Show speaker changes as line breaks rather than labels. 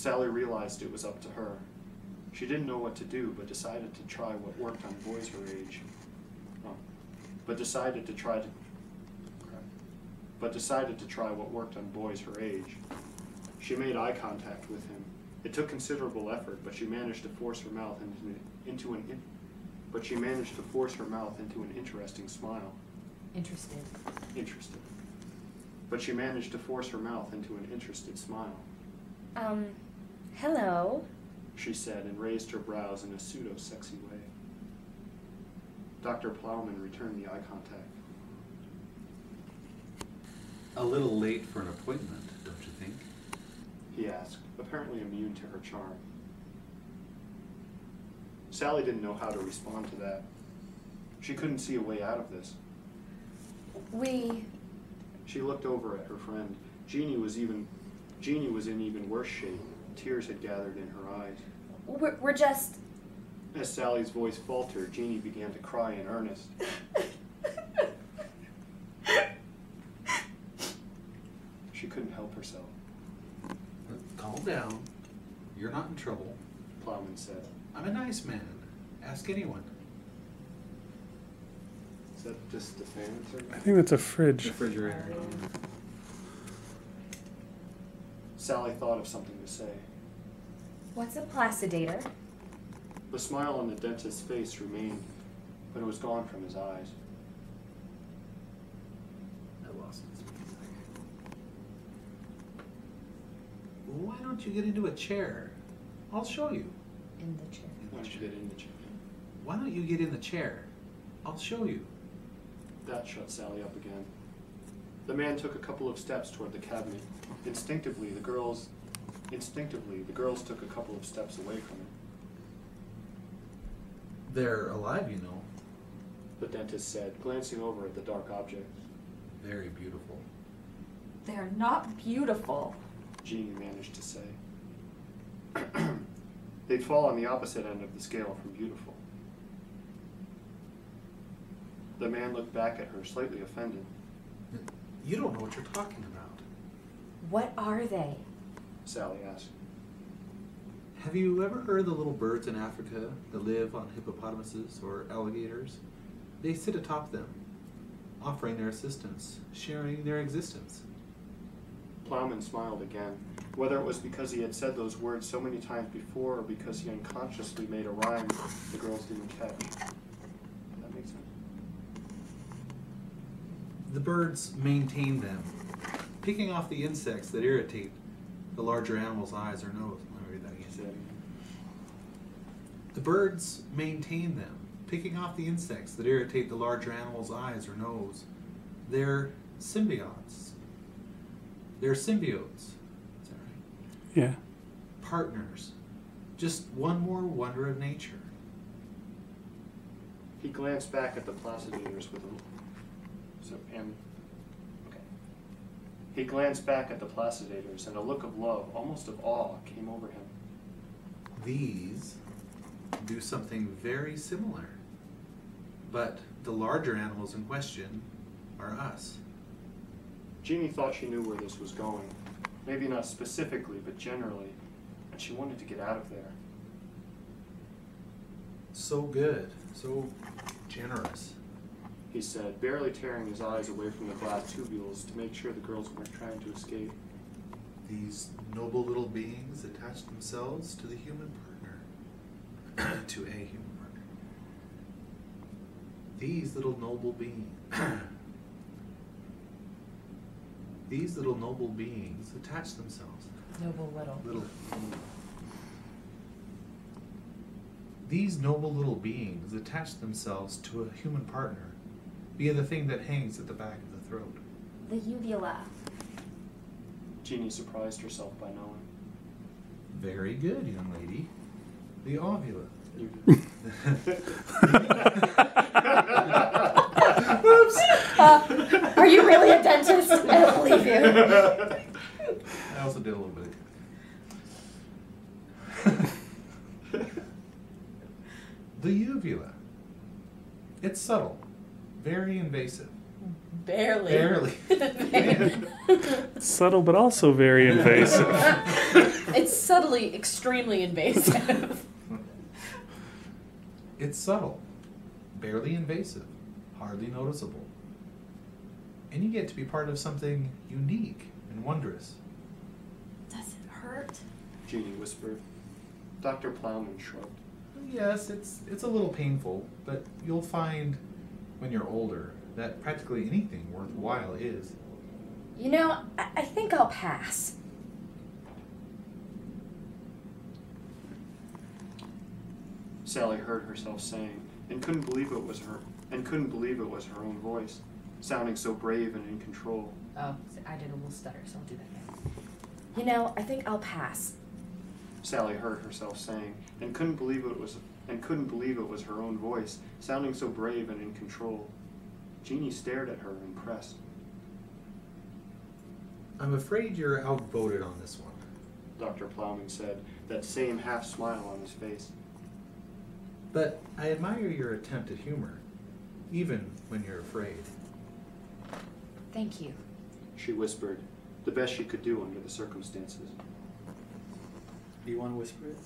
Sally realized it was up to her. She didn't know what to do, but decided to try what worked on boys her age. Decided to try what worked on boys her age. She made eye contact with him. It took considerable effort, but she managed to force her mouth into an interesting smile.
Interested.
But she managed to force her mouth into an interested smile.
Hello,
she said, and raised her brows in a pseudo-sexy way. Dr. Plowman returned the eye contact.
A little late for an appointment, don't you think?
He asked, apparently immune to her charm. Sally didn't know how to respond to that. She couldn't see a way out of this. She looked over at her friend. Jeannie was in even worse shape. Tears had gathered in her eyes.
We're just...
As Sally's voice faltered, Jeannie began to cry in earnest. She couldn't help herself.
Calm down. You're not in trouble,
Plowman said.
I'm a nice man. Ask anyone.
Is that just the fan, sir?
I think that's a fridge.
Refrigerator.
Sally thought of something to say.
What's a placidator?
The smile on the dentist's face remained, but it was gone from his eyes.
I lost it. Why don't you get into a chair? I'll show you.
In the chair.
Why don't you get in the chair?
Why don't you get in the chair? I'll show you.
That shut Sally up again. The man took a couple of steps toward the cabinet. Instinctively, the girls took a couple of steps away from it.
They're alive, you know.
The dentist said, glancing over at the dark objects.
Very beautiful.
They're not beautiful.
Jeannie managed to say. They'd fall on the opposite end of the scale from beautiful. The man looked back at her, slightly offended.
You don't know what you're talking about.
What are they?
Sally asked.
Have you ever heard of the little birds in Africa that live on hippopotamuses or alligators? They sit atop them, offering their assistance, sharing their existence.
Plowman smiled again, whether it was because he had said those words so many times before or because he unconsciously made a rhyme the girls didn't catch. That makes sense.
The birds maintain them, picking off the insects that irritate the larger animal's eyes or nose. Let me read that again. The birds maintain them, picking off the insects that irritate the larger animal's eyes or nose. They're symbiotes. They're symbiotes. Is that right?
Yeah.
Partners. Just one more wonder of nature.
He glanced back at the placidators with a He glanced back at the placidators, and a look of love, almost of awe, came over him.
These do something very similar, but the larger animals in question are us.
Jeannie thought she knew where this was going. Maybe not specifically, but generally, and she wanted to get out of there.
So good, so generous.
He said, barely tearing his eyes away from the glass tubules to make sure the girls weren't trying to escape.
These noble little beings attach themselves to the human partner, to a human partner. These little noble beings, these little noble beings attach themselves.
Noble little.
These noble little beings attach themselves to a human partner via the thing that hangs at the back of the throat.
The uvula.
Jeannie surprised herself by knowing.
Very good, young lady. The ovula.
Oops. Are you really a dentist? I don't believe you.
I also did a little bit of the uvula. It's subtle, very invasive.
Barely.
Barely.
Subtle, but also very invasive.
It's subtly extremely invasive.
It's subtle, barely invasive, hardly noticeable. And you get to be part of something unique and wondrous.
Does it hurt?
Jeannie whispered. Dr. Plowman shrugged.
Yes, it's a little painful, but you'll find when you're older that practically anything worthwhile is.
You know, I think I'll pass.
Sally heard herself saying, and couldn't believe it was her own voice, sounding so brave and in control.
Oh, I did a little stutter, so I'll do that again. You know, I think I'll pass.
Sally heard herself saying, and couldn't believe it was her own voice, sounding so brave and in control. Jeannie stared at her, impressed.
I'm afraid you're outvoted on this one.
Dr. Plowman said, that same half smile on his face.
But I admire your attempt at humor, even when you're afraid.
Thank you.
She whispered, the best she could do under the circumstances.
Do you want to whisper it?